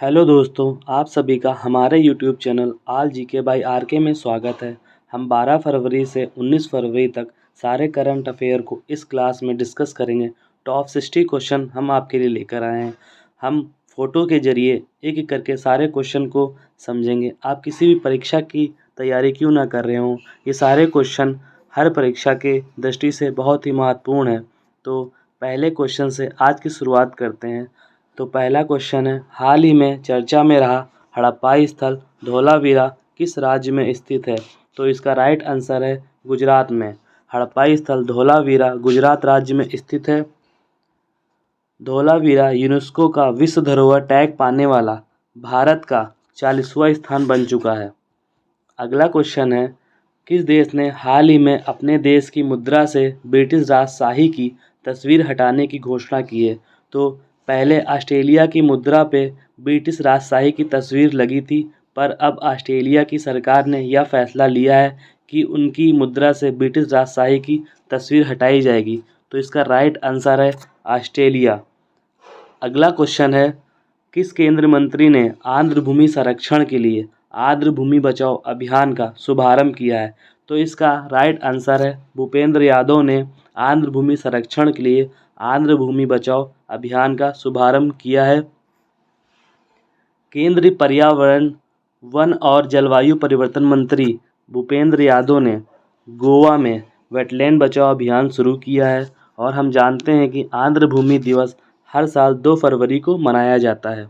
Hello दोस्तों, आप सभी का हमारे YouTube channel all GK by RK में स्वागत है। हम 12 फरवरी से 19 फरवरी तक सारे करंट अफेयर को इस क्लास में डिस्कस करेंगे। टॉप 60 क्वेश्चन हम आपके लिए लेकर आए हैं। हम फ़ोटो के ज़रिए एक एक करके सारे क्वेश्चन को समझेंगे। आप किसी भी परीक्षा की तैयारी क्यों ना कर रहे हों, ये सारे क्वेश्चन हर परीक्षा के दृष्टि से बहुत ही महत्वपूर्ण है। तो पहले क्वेश्चन से आज की शुरुआत करते हैं। तो पहला क्वेश्चन है, हाल ही में चर्चा में रहा हड़प्पा स्थल धोलावीरा किस राज्य में स्थित है? तो इसका राइट आंसर है गुजरात में। हड़प्पा स्थल धोलावीरा गुजरात राज्य में स्थित है। धोलावीरा यूनेस्को का विश्व धरोहर टैग पाने वाला भारत का 40वां स्थान बन चुका है। अगला क्वेश्चन है, किस देश ने हाल ही में अपने देश की मुद्रा से ब्रिटिश राजशाही की तस्वीर हटाने की घोषणा की है? तो पहले ऑस्ट्रेलिया की मुद्रा पे ब्रिटिश राजशाही की तस्वीर लगी थी, पर अब ऑस्ट्रेलिया की सरकार ने यह फैसला लिया है कि उनकी मुद्रा से ब्रिटिश राजशाही की तस्वीर हटाई जाएगी। तो इसका राइट आंसर है ऑस्ट्रेलिया। अगला क्वेश्चन है, किस केंद्रीय मंत्री ने आर्द्र भूमि संरक्षण के लिए आर्द्र भूमि बचाओ अभियान का शुभारंभ किया है? तो इसका राइट आंसर है भूपेंद्र यादव ने आर्द्र भूमि संरक्षण के लिए आर्द्र भूमि बचाओ अभियान का शुभारंभ किया है। केंद्रीय पर्यावरण, वन और जलवायु परिवर्तन मंत्री भूपेंद्र यादव ने गोवा में वेटलैंड बचाओ अभियान शुरू किया है और हम जानते हैं कि आर्द्र भूमि दिवस हर साल 2 फरवरी को मनाया जाता है।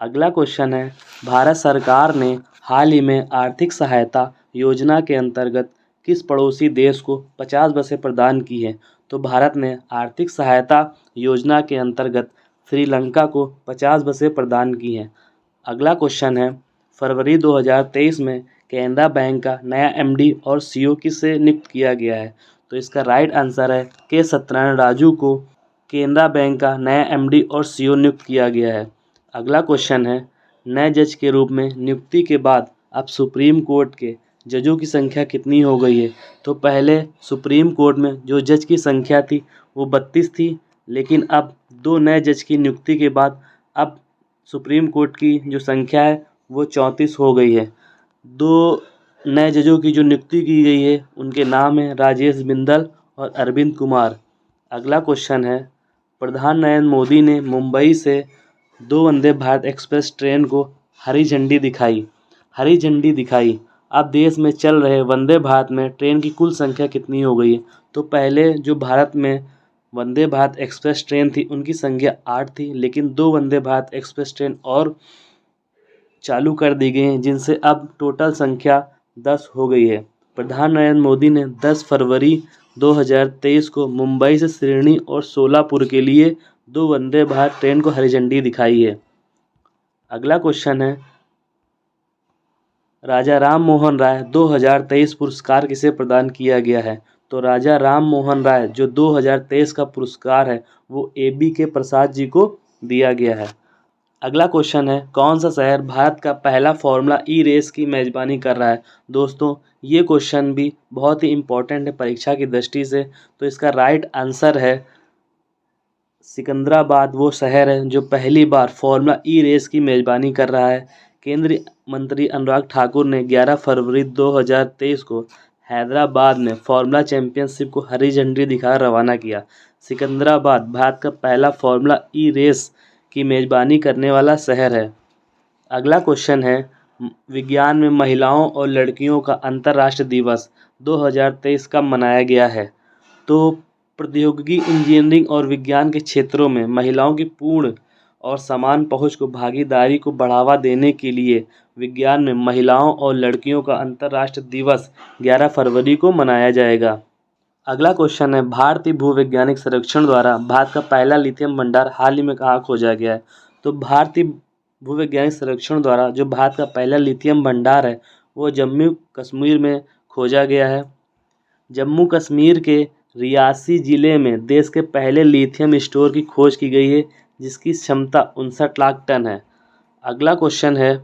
अगला क्वेश्चन है, भारत सरकार ने हाल ही में आर्थिक सहायता योजना के अंतर्गत किस पड़ोसी देश को 50 बसें प्रदान की हैं? तो भारत ने आर्थिक सहायता योजना के अंतर्गत श्रीलंका को 50 बसें प्रदान की हैं। अगला क्वेश्चन है, फरवरी 2023 में कैनरा बैंक का नया एमडी और सीईओ किसे नियुक्त किया गया है? तो इसका राइट आंसर है के सत्यनारायण राजू को कैनरा बैंक का नया एमडी और सीईओ नियुक्त किया गया है। अगला क्वेश्चन है, नए जज के रूप में नियुक्ति के बाद अब सुप्रीम कोर्ट के जजों की संख्या कितनी हो गई है? तो पहले सुप्रीम कोर्ट में जो जज की संख्या थी वो 32 थी, लेकिन अब 2 नए जज की नियुक्ति के बाद अब सुप्रीम कोर्ट की जो संख्या है वो 34 हो गई है। 2 नए जजों की जो नियुक्ति की गई है उनके नाम हैं राजेश बिंदल और अरविंद कुमार। अगला क्वेश्चन है, प्रधान नरेंद्र मोदी ने मुंबई से 2 वंदे भारत एक्सप्रेस ट्रेन को हरी झंडी दिखाई। अब देश में चल रहे वंदे भारत में ट्रेन की कुल संख्या कितनी हो गई है? तो पहले जो भारत में वंदे भारत एक्सप्रेस ट्रेन थी उनकी संख्या 8 थी, लेकिन 2 वंदे भारत एक्सप्रेस ट्रेन और चालू कर दी गई हैं, जिनसे अब टोटल संख्या 10 हो गई है। प्रधान नरेंद्र मोदी ने 10 फरवरी 2023 को मुंबई से सिडनी और सोलापुर के लिए 2 वंदे भारत ट्रेन को हरी झंडी दिखाई है। अगला क्वेश्चन है, राजा राम मोहन राय 2023 पुरस्कार किसे प्रदान किया गया है? तो राजा राम मोहन राय जो 2023 का पुरस्कार है वो एबी के प्रसाद जी को दिया गया है। अगला क्वेश्चन है, कौन सा शहर भारत का पहला फार्मूला ई रेस की मेज़बानी कर रहा है? दोस्तों ये क्वेश्चन भी बहुत ही इम्पोर्टेंट है परीक्षा की दृष्टि से। तो इसका राइट आंसर है सिकंदराबाद वो शहर है जो पहली बार फार्मूला ई रेस की मेज़बानी कर रहा है। केंद्रीय मंत्री अनुराग ठाकुर ने 11 फरवरी 2023 को हैदराबाद में फार्मूला चैंपियनशिप को हरी झंडी दिखाकर रवाना किया। सिकंदराबाद भारत का पहला फार्मूला ई रेस की मेज़बानी करने वाला शहर है। अगला क्वेश्चन है, विज्ञान में महिलाओं और लड़कियों का अंतर्राष्ट्रीय दिवस 2023 कब मनाया गया है? तो प्रौद्योगिकी, इंजीनियरिंग और विज्ञान के क्षेत्रों में महिलाओं की पूर्ण और समान पहुंच को भागीदारी को बढ़ावा देने के लिए विज्ञान में महिलाओं और लड़कियों का अंतर्राष्ट्रीय दिवस 11 फरवरी को मनाया जाएगा। अगला क्वेश्चन है, भारतीय भूवैज्ञानिक सर्वेक्षण द्वारा भारत का पहला लिथियम भंडार हाल ही में कहाँ खोजा गया है? तो भारतीय भूवैज्ञानिक सर्वेक्षण द्वारा जो भारत का पहला लिथियम भंडार है वो जम्मू कश्मीर में खोजा गया है। जम्मू कश्मीर के रियासी ज़िले में देश के पहले लिथियम स्टोर की खोज की गई है जिसकी क्षमता 59 लाख टन है। अगला क्वेश्चन है,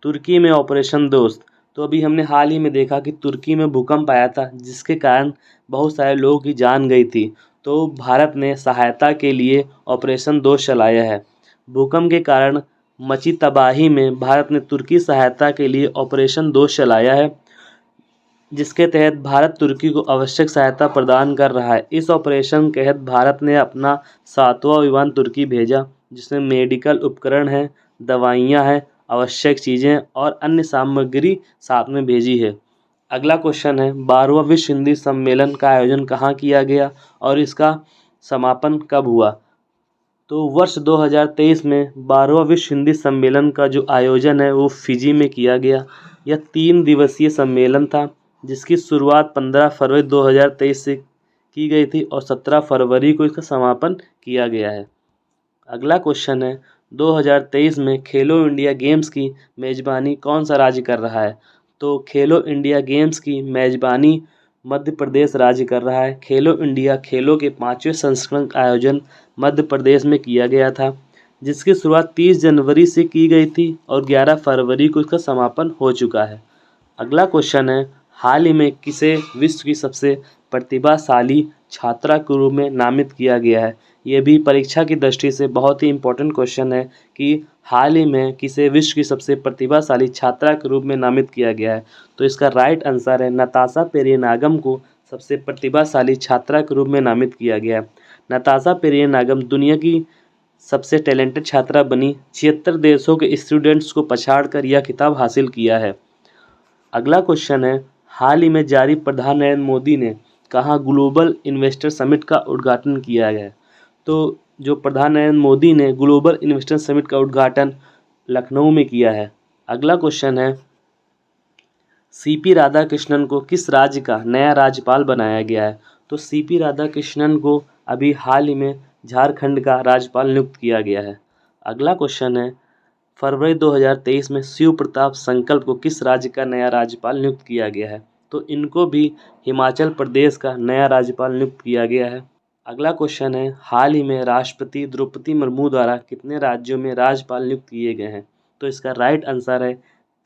तुर्की में ऑपरेशन दोस्त। तो अभी हमने हाल ही में देखा कि तुर्की में भूकंप आया था जिसके कारण बहुत सारे लोगों की जान गई थी। तो भारत ने सहायता के लिए ऑपरेशन दोस्त चलाया है। भूकंप के कारण मची तबाही में भारत ने तुर्की सहायता के लिए ऑपरेशन दोस्त चलाया है, जिसके तहत भारत तुर्की को आवश्यक सहायता प्रदान कर रहा है। इस ऑपरेशन के तहत भारत ने अपना 7वां विमान तुर्की भेजा, जिसमें मेडिकल उपकरण हैं, दवाइयाँ हैं, आवश्यक चीज़ें और अन्य सामग्री साथ में भेजी है। अगला क्वेश्चन है, 12वां विश्व हिंदी सम्मेलन का आयोजन कहाँ किया गया और इसका समापन कब हुआ? तो वर्ष 2023 में 12वां विश्व हिंदी सम्मेलन का जो आयोजन है वो फिजी में किया गया। यह 3 दिवसीय सम्मेलन था, जिसकी शुरुआत 15 फरवरी 2023 से की गई थी और 17 फरवरी को इसका समापन किया गया है। अगला क्वेश्चन है, 2023 में खेलो इंडिया गेम्स की मेज़बानी कौन सा राज्य कर रहा है? तो खेलो इंडिया गेम्स की मेज़बानी मध्य प्रदेश राज्य कर रहा है। खेलो इंडिया खेलों के 5वें संस्करण का आयोजन मध्य प्रदेश में किया गया था, जिसकी शुरुआत 30 जनवरी से की गई थी और 11 फरवरी को इसका समापन हो चुका है। अगला क्वेश्चन है, हाल ही में किसे विश्व की सबसे प्रतिभाशाली छात्रा के रूप में नामित किया गया है? ये भी परीक्षा की दृष्टि से बहुत ही इम्पोर्टेंट क्वेश्चन है कि हाल ही में किसे विश्व की सबसे प्रतिभाशाली छात्रा के रूप में नामित किया गया है? तो इसका राइट आंसर है, नताशा पेरियनागम को सबसे प्रतिभाशाली छात्रा के रूप में नामित किया गया है। नताशा पेरियनागम दुनिया की सबसे टैलेंटेड छात्रा बनी। 76 देशों के स्टूडेंट्स को पछाड़कर यह खिताब हासिल किया है। अगला क्वेश्चन है, हाल ही में जारी प्रधान नरेंद्र मोदी ने कहाँ ग्लोबल इन्वेस्टर समिट का उद्घाटन किया है? तो जो प्रधान नरेंद्र मोदी ने ग्लोबल इन्वेस्टर समिट का उद्घाटन लखनऊ में किया है। अगला क्वेश्चन है, सीपी राधाकृष्णन को किस राज्य का नया राज्यपाल बनाया गया है? तो सीपी राधाकृष्णन को अभी हाल ही में झारखंड का राज्यपाल नियुक्त किया गया है। अगला क्वेश्चन है, फरवरी 2023 में शिव प्रताप संकल्प को किस राज्य का नया राज्यपाल नियुक्त किया गया है? तो इनको भी हिमाचल प्रदेश का नया राज्यपाल नियुक्त किया गया है। अगला क्वेश्चन है, हाल ही में राष्ट्रपति द्रौपदी मुर्मू द्वारा कितने राज्यों में राज्यपाल नियुक्त किए गए हैं? तो इसका राइट आंसर है,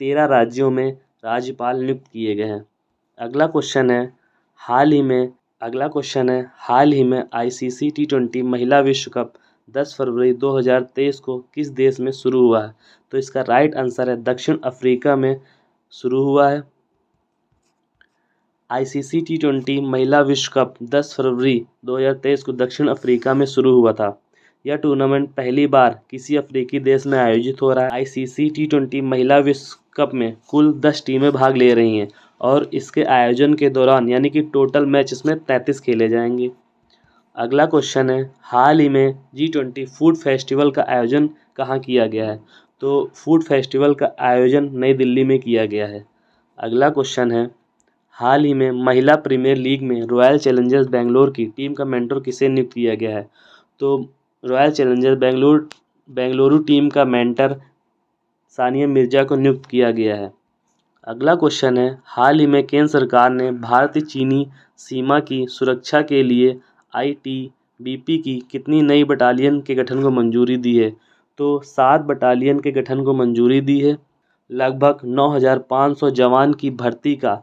13 राज्यों में राज्यपाल नियुक्त किए गए हैं। अगला क्वेश्चन है, हाल ही में आईसीसी T20 महिला विश्व कप 10 फरवरी 2023 को किस देश में शुरू हुआ है? तो इसका राइट आंसर है, दक्षिण अफ्रीका में शुरू हुआ है। आईसीसी T20 महिला विश्व कप 10 फरवरी 2023 को दक्षिण अफ्रीका में शुरू हुआ था। यह टूर्नामेंट पहली बार किसी अफ्रीकी देश में आयोजित हो रहा है। आईसीसी T20 महिला विश्व कप में कुल 10 टीमें भाग ले रही हैं और इसके आयोजन के दौरान यानी कि टोटल मैच इसमें 33 खेले जाएंगे। अगला क्वेश्चन है, हाल ही में G20 फूड फेस्टिवल का आयोजन कहाँ किया गया है? तो फूड फेस्टिवल का आयोजन नई दिल्ली में किया गया है। अगला क्वेश्चन है, हाल ही में महिला प्रीमियर लीग में रॉयल चैलेंजर्स बेंगलोर की टीम का मेंटर किसे नियुक्त किया गया है? तो रॉयल चैलेंजर्स बेंगलुरु टीम का मेंटर सानिया मिर्जा को नियुक्त किया गया है। अगला क्वेश्चन है, हाल ही में केंद्र सरकार ने भारतीय चीनी सीमा की सुरक्षा के लिए ITBP की कितनी नई बटालियन के गठन को मंजूरी दी है? तो 7 बटालियन के गठन को मंजूरी दी है। लगभग 9,500 जवान की भर्ती का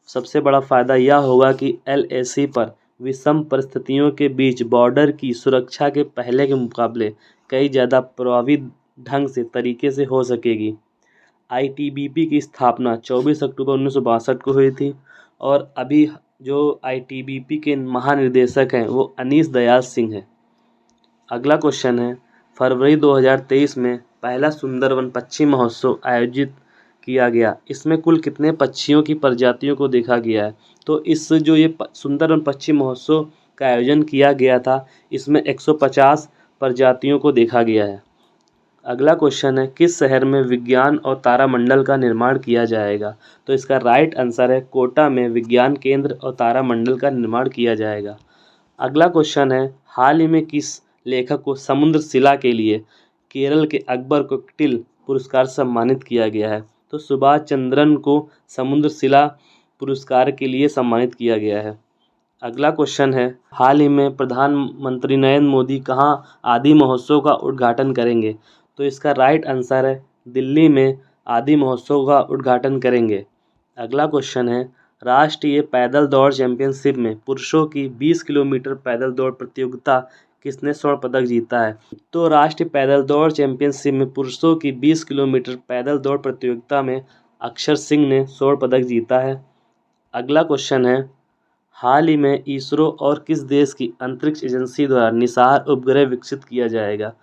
सबसे बड़ा फ़ायदा यह होगा कि LAC पर विषम परिस्थितियों के बीच बॉर्डर की सुरक्षा के पहले के मुकाबले कई ज़्यादा प्रभावी ढंग से तरीके से हो सकेगी। ITBP की स्थापना 24 अक्टूबर 1962 को हुई थी और अभी जो ITBP के महानिदेशक हैं वो अनीश दयाल सिंह हैं। अगला क्वेश्चन है, फरवरी 2023 में पहला सुंदरवन पक्षी महोत्सव आयोजित किया गया। इसमें कुल कितने पक्षियों की प्रजातियों को देखा गया है? तो इस जो ये सुंदरवन पक्षी महोत्सव का आयोजन किया गया था, इसमें 150 प्रजातियों को देखा गया है। अगला क्वेश्चन है, किस शहर में विज्ञान और तारामंडल का निर्माण किया जाएगा? तो इसका राइट आंसर है, कोटा में विज्ञान केंद्र और तारामंडल का निर्माण किया जाएगा। अगला क्वेश्चन है, हाल ही में किस लेखक को समुद्र शिला के लिए केरल के अकबर कोकटिल पुरस्कार से सम्मानित किया गया है? तो सुभाष चंद्रन को समुद्र शिला पुरस्कार के लिए सम्मानित किया गया है। अगला क्वेश्चन है, हाल ही में प्रधानमंत्री नरेंद्र मोदी कहाँ आदि महोत्सव का उद्घाटन करेंगे? तो इसका राइट आंसर है, दिल्ली में आदि महोत्सव का उद्घाटन करेंगे। अगला क्वेश्चन है, राष्ट्रीय पैदल दौड़ चैंपियनशिप में पुरुषों की 20 किलोमीटर पैदल दौड़ प्रतियोगिता किसने स्वर्ण पदक जीता है? तो राष्ट्रीय पैदल दौड़ चैंपियनशिप में पुरुषों की 20 किलोमीटर पैदल दौड़ प्रतियोगिता में अक्षर सिंह ने स्वर्ण पदक जीता है। अगला क्वेश्चन है, हाल ही में इसरो और किस देश की अंतरिक्ष एजेंसी द्वारा निसार उपग्रह विकसित किया जाएगा?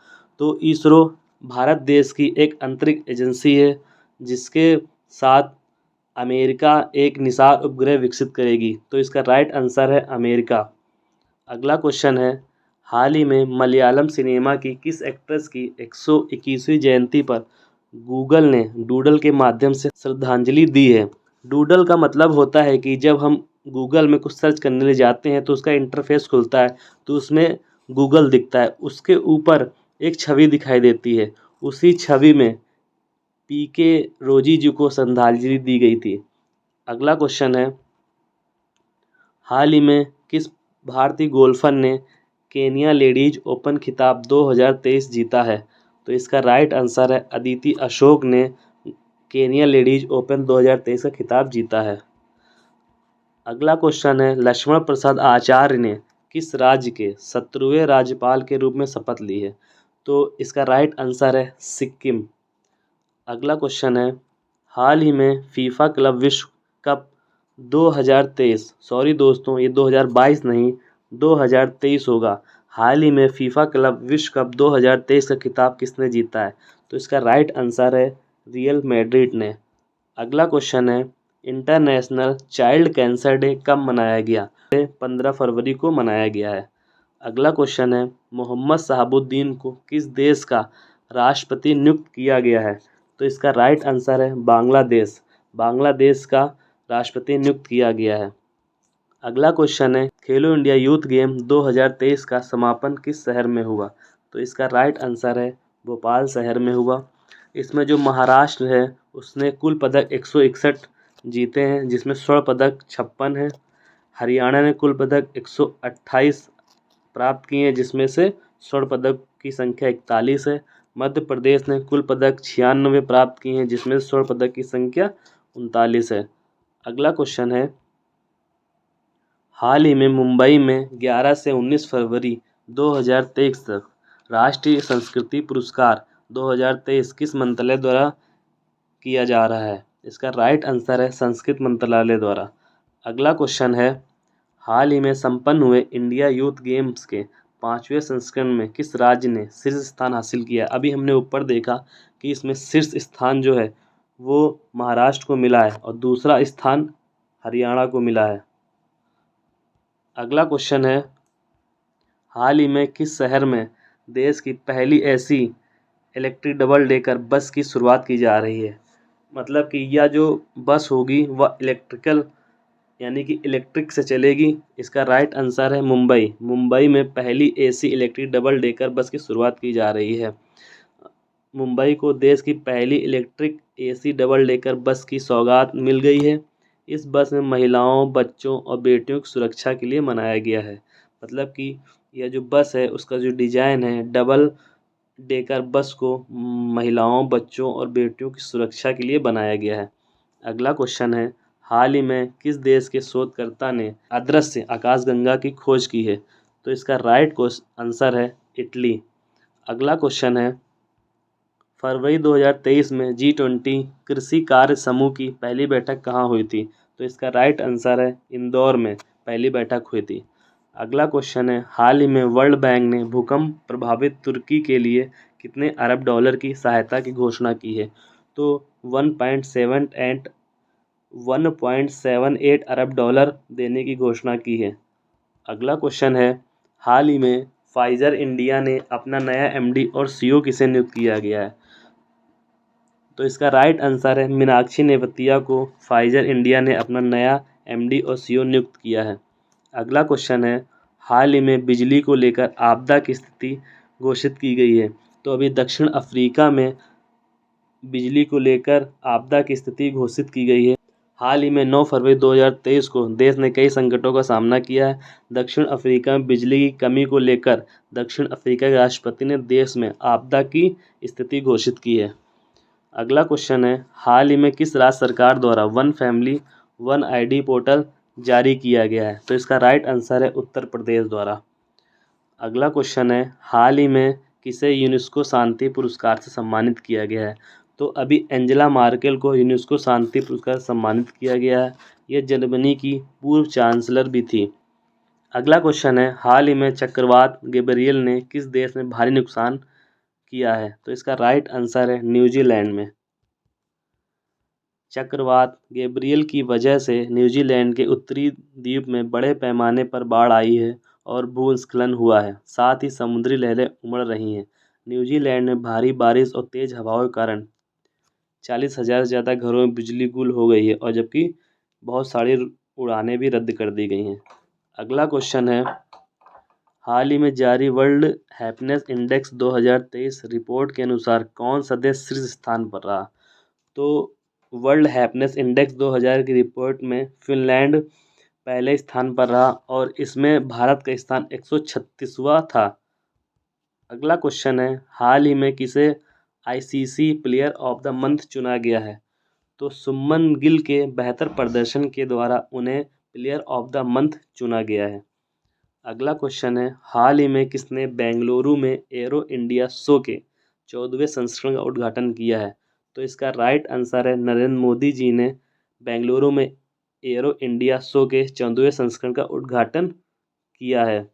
तो इसरो भारत देश की एक अंतरिक्ष एजेंसी है जिसके साथ अमेरिका एक निसार उपग्रह विकसित करेगी। तो इसका राइट आंसर है अमेरिका। अगला क्वेश्चन है, हाल ही में मलयालम सिनेमा की किस एक्ट्रेस की 121वीं जयंती पर गूगल ने डूडल के माध्यम से श्रद्धांजलि दी है? डूडल का मतलब होता है कि जब हम गूगल में कुछ सर्च करने ले जाते हैं तो उसका इंटरफेस खुलता है तो उसमें गूगल दिखता है, उसके ऊपर एक छवि दिखाई देती है, उसी छवि में पीके रोजी जी को श्रद्धांजलि दी गई थी। अगला क्वेश्चन है, हाल ही में किस भारतीय गोल्फर ने केनिया लेडीज ओपन खिताब 2023 जीता है? तो इसका राइट आंसर है अदिति अशोक ने केनिया लेडीज ओपन 2023 का खिताब जीता है। अगला क्वेश्चन है, लक्ष्मण प्रसाद आचार्य ने किस राज्य के 17वें राज्यपाल के रूप में शपथ ली है? तो इसका राइट आंसर है सिक्किम। अगला क्वेश्चन है, हाल ही में फीफा क्लब विश्व कप 2023, सॉरी दोस्तों ये 2022 नहीं 2023 होगा। हाल ही में फीफा क्लब विश्व कप 2023 का खिताब किसने जीता है? तो इसका राइट आंसर है रियल मैड्रिड ने। अगला क्वेश्चन है, इंटरनेशनल चाइल्ड कैंसर डे कब मनाया गया? 15 फरवरी को मनाया गया है। अगला क्वेश्चन है, मोहम्मद शहाबुद्दीन को किस देश का राष्ट्रपति नियुक्त किया गया है? तो इसका राइट आंसर है बांग्लादेश। बांग्लादेश का राष्ट्रपति नियुक्त किया गया है। अगला क्वेश्चन है, खेलो इंडिया यूथ गेम 2023 का समापन किस शहर में हुआ? तो इसका राइट आंसर है भोपाल शहर में हुआ। इसमें जो महाराष्ट्र है उसने कुल पदक 161 जीते हैं जिसमें स्वर्ण पदक 56 है। हरियाणा ने कुल पदक 128 प्राप्त किए हैं जिसमें से स्वर्ण पदक की संख्या 41 है। मध्य प्रदेश ने कुल पदक 96 प्राप्त किए हैं जिसमें स्वर्ण पदक की संख्या 39 है। अगला क्वेश्चन है, हाल ही में मुंबई में 11 से 19 फरवरी 2023 तक राष्ट्रीय संस्कृति पुरस्कार 2023 किस मंत्रालय द्वारा किया जा रहा है? इसका राइट आंसर है संस्कृत मंत्रालय द्वारा। अगला क्वेश्चन है, हाल ही में संपन्न हुए इंडिया यूथ गेम्स के 5वें संस्करण में किस राज्य ने शीर्ष स्थान हासिल किया? अभी हमने ऊपर देखा कि इसमें शीर्ष स्थान जो है वो महाराष्ट्र को मिला है और दूसरा स्थान हरियाणा को मिला है। अगला क्वेश्चन है, हाल ही में किस शहर में देश की पहली ऐसी इलेक्ट्रिक डबल डेकर बस की शुरुआत की जा रही है? मतलब कि यह जो बस होगी वह इलेक्ट्रिकल यानी कि इलेक्ट्रिक से चलेगी। इसका राइट आंसर है मुंबई। मुंबई में पहली AC electric double decker bus की शुरुआत की जा रही है। मुंबई को देश की पहली electric AC double decker bus की सौगात मिल गई है। इस बस में महिलाओं, बच्चों और बेटियों की सुरक्षा के लिए बनाया गया है। मतलब कि यह जो बस है उसका जो डिज़ाइन है डबल डेकर बस को महिलाओं, बच्चों और बेटियों की सुरक्षा के लिए बनाया गया है। अगला क्वेश्चन है, हाल ही में किस देश के शोधकर्ता ने अदृश्य आकाशगंगा की खोज की है? तो इसका राइट आंसर है इटली। अगला क्वेश्चन है, फरवरी 2023 में G20 कृषि कार्य समूह की पहली बैठक कहाँ हुई थी? तो इसका राइट आंसर है इंदौर में पहली बैठक हुई थी। अगला क्वेश्चन है, हाल ही में वर्ल्ड बैंक ने भूकंप प्रभावित तुर्की के लिए कितने अरब डॉलर की सहायता की घोषणा की है? तो 1.78 अरब डॉलर देने की घोषणा की है। अगला क्वेश्चन है, हाल ही में फाइजर इंडिया ने अपना नया MD और CEO किसे नियुक्त किया गया है? तो इसका राइट आंसर है मीनाक्षी नेवतिया को फाइजर इंडिया ने अपना नया MD और CEO नियुक्त किया है। अगला क्वेश्चन है, हाल ही में बिजली को लेकर आपदा की स्थिति घोषित की गई है। तो अभी दक्षिण अफ्रीका में बिजली को लेकर आपदा की स्थिति घोषित की गई है। हाल ही में 9 फरवरी 2023 को देश ने कई संकटों का सामना किया है। दक्षिण अफ्रीका में बिजली की कमी को लेकर दक्षिण अफ्रीका के राष्ट्रपति ने देश में आपदा की स्थिति घोषित की है। अगला क्वेश्चन है, हाल ही में किस राज्य सरकार द्वारा one family one ID portal जारी किया गया है? तो इसका राइट आंसर है उत्तर प्रदेश द्वारा। अगला क्वेश्चन है, हाल ही में किसे यूनेस्को शांति पुरस्कार से सम्मानित किया गया है? तो अभी एंजेला मार्केल को यूनेस्को शांति पुरस्कार से सम्मानित किया गया है। यह जर्मनी की पूर्व चांसलर भी थी। अगला क्वेश्चन है, हाल ही में चक्रवात गैब्रियल ने किस देश में भारी नुकसान किया है? तो इसका राइट आंसर है न्यूजीलैंड में। चक्रवात गैब्रियल की वजह से न्यूजीलैंड के उत्तरी द्वीप में बड़े पैमाने पर बाढ़ आई है और भूस्खलन हुआ है। साथ ही समुद्री लहरें उमड़ रही हैं। न्यूजीलैंड में भारी बारिश और तेज हवाओं के कारण 40,000 से ज़्यादा घरों में बिजली गुल हो गई है और जबकि बहुत सारी उड़ानें भी रद्द कर दी गई हैं। अगला क्वेश्चन है, हाल ही में जारी वर्ल्ड हैप्पीनेस इंडेक्स 2023 रिपोर्ट के अनुसार कौन सा देश शीर्ष स्थान पर रहा? तो वर्ल्ड हैप्पीनेस इंडेक्स 2000 की रिपोर्ट में फिनलैंड पहले स्थान पर रहा और इसमें भारत का स्थान 136वां था। अगला क्वेश्चन है, हाल ही में किसे ICC player of the month चुना गया है? तो सुमन गिल के बेहतर प्रदर्शन के द्वारा उन्हें प्लेयर ऑफ द मंथ चुना गया है। अगला क्वेश्चन है, हाल ही में किसने बेंगलुरु में एरो इंडिया शो के 14वें संस्करण का उद्घाटन किया है? तो इसका राइट आंसर है नरेंद्र मोदी जी ने बेंगलुरु में एरो इंडिया शो के 14वें संस्करण का उद्घाटन किया है।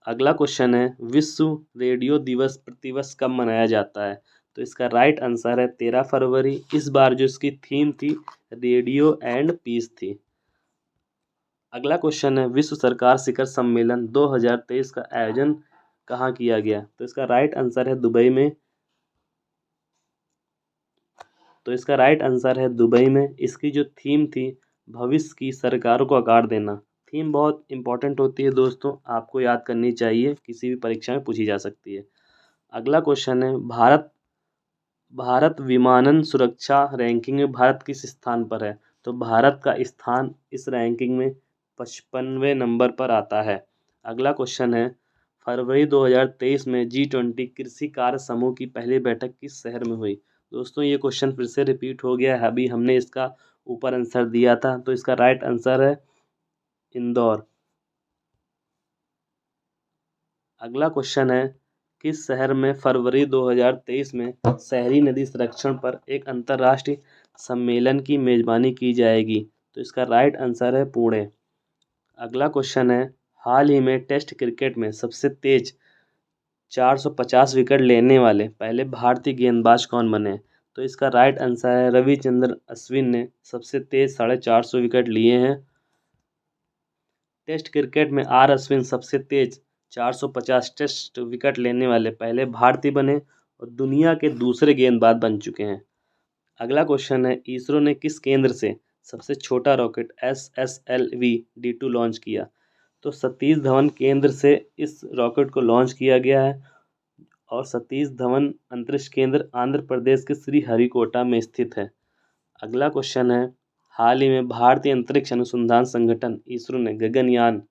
अगला क्वेश्चन है, विश्व रेडियो दिवस प्रतिवर्ष कब मनाया जाता है? तो इसका राइट आंसर है 13 फरवरी। इस बार जो इसकी थीम थी रेडियो एंड पीस थी। अगला क्वेश्चन है, विश्व सरकार शिखर सम्मेलन 2023 का आयोजन कहाँ किया गया? तो इसका राइट आंसर है दुबई में। इसकी जो थीम थी भविष्य की सरकारों को आकार देना। थीम बहुत इंपॉर्टेंट होती है दोस्तों, आपको याद करनी चाहिए, किसी भी परीक्षा में पूछी जा सकती है। अगला क्वेश्चन है, भारत विमानन सुरक्षा रैंकिंग में भारत किस स्थान पर है? तो भारत का स्थान इस रैंकिंग में 55वें नंबर पर आता है। अगला क्वेश्चन है, फरवरी 2023 में G20 कृषि कार्य समूह की पहली बैठक किस शहर में हुई? दोस्तों ये क्वेश्चन फिर से रिपीट हो गया है, अभी हमने इसका ऊपर आंसर दिया था। तो इसका राइट आंसर है इंदौर। अगला क्वेश्चन है, किस शहर में फरवरी 2023 में शहरी नदी संरक्षण पर एक अंतर्राष्ट्रीय सम्मेलन की मेजबानी की जाएगी? तो इसका राइट आंसर है पुणे। अगला क्वेश्चन है, हाल ही में टेस्ट क्रिकेट में सबसे तेज 450 विकेट लेने वाले पहले भारतीय गेंदबाज कौन बने? तो इसका राइट आंसर है रविचंद्रन अश्विन ने सबसे तेज 450 विकेट लिए हैं। टेस्ट क्रिकेट में आर अश्विन सबसे तेज 450 टेस्ट विकेट लेने वाले पहले भारतीय बने और दुनिया के दूसरे गेंदबाज बन चुके हैं। अगला क्वेश्चन है, इसरो ने किस केंद्र से सबसे छोटा रॉकेट SSLV-D2 लॉन्च किया? तो सतीश धवन केंद्र से इस रॉकेट को लॉन्च किया गया है और सतीश धवन अंतरिक्ष केंद्र आंध्र प्रदेश के श्रीहरिकोटा में स्थित है। अगला क्वेश्चन है, हाल ही में भारतीय अंतरिक्ष अनुसंधान संगठन इसरो ने गगनयान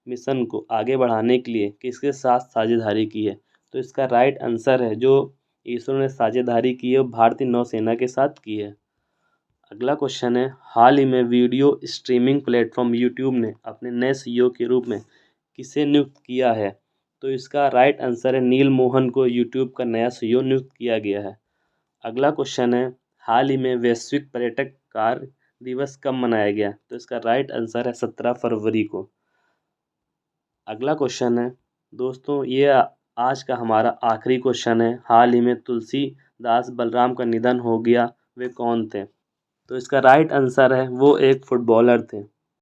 मिशन को आगे बढ़ाने के लिए किसके साथ साझेदारी की है? तो इसका राइट आंसर है जो इसरो ने साझेदारी की है वो भारतीय नौसेना के साथ की है। अगला क्वेश्चन है, हाल ही में वीडियो स्ट्रीमिंग प्लेटफॉर्म यूट्यूब ने अपने नए CEO के रूप में किसे नियुक्त किया है? तो इसका राइट आंसर है नील मोहन को यूट्यूब का नया CEO नियुक्त किया गया है। अगला क्वेश्चन है, हाल ही में वैश्विक पर्यटक कार्य दिवस कब मनाया गया? तो इसका राइट आंसर है 17 फरवरी को। अगला क्वेश्चन है दोस्तों, ये आज का हमारा आखिरी क्वेश्चन है, हाल ही में तुलसीदास बलराम का निधन हो गया, वे कौन थे? तो इसका राइट आंसर है वो एक फुटबॉलर थे।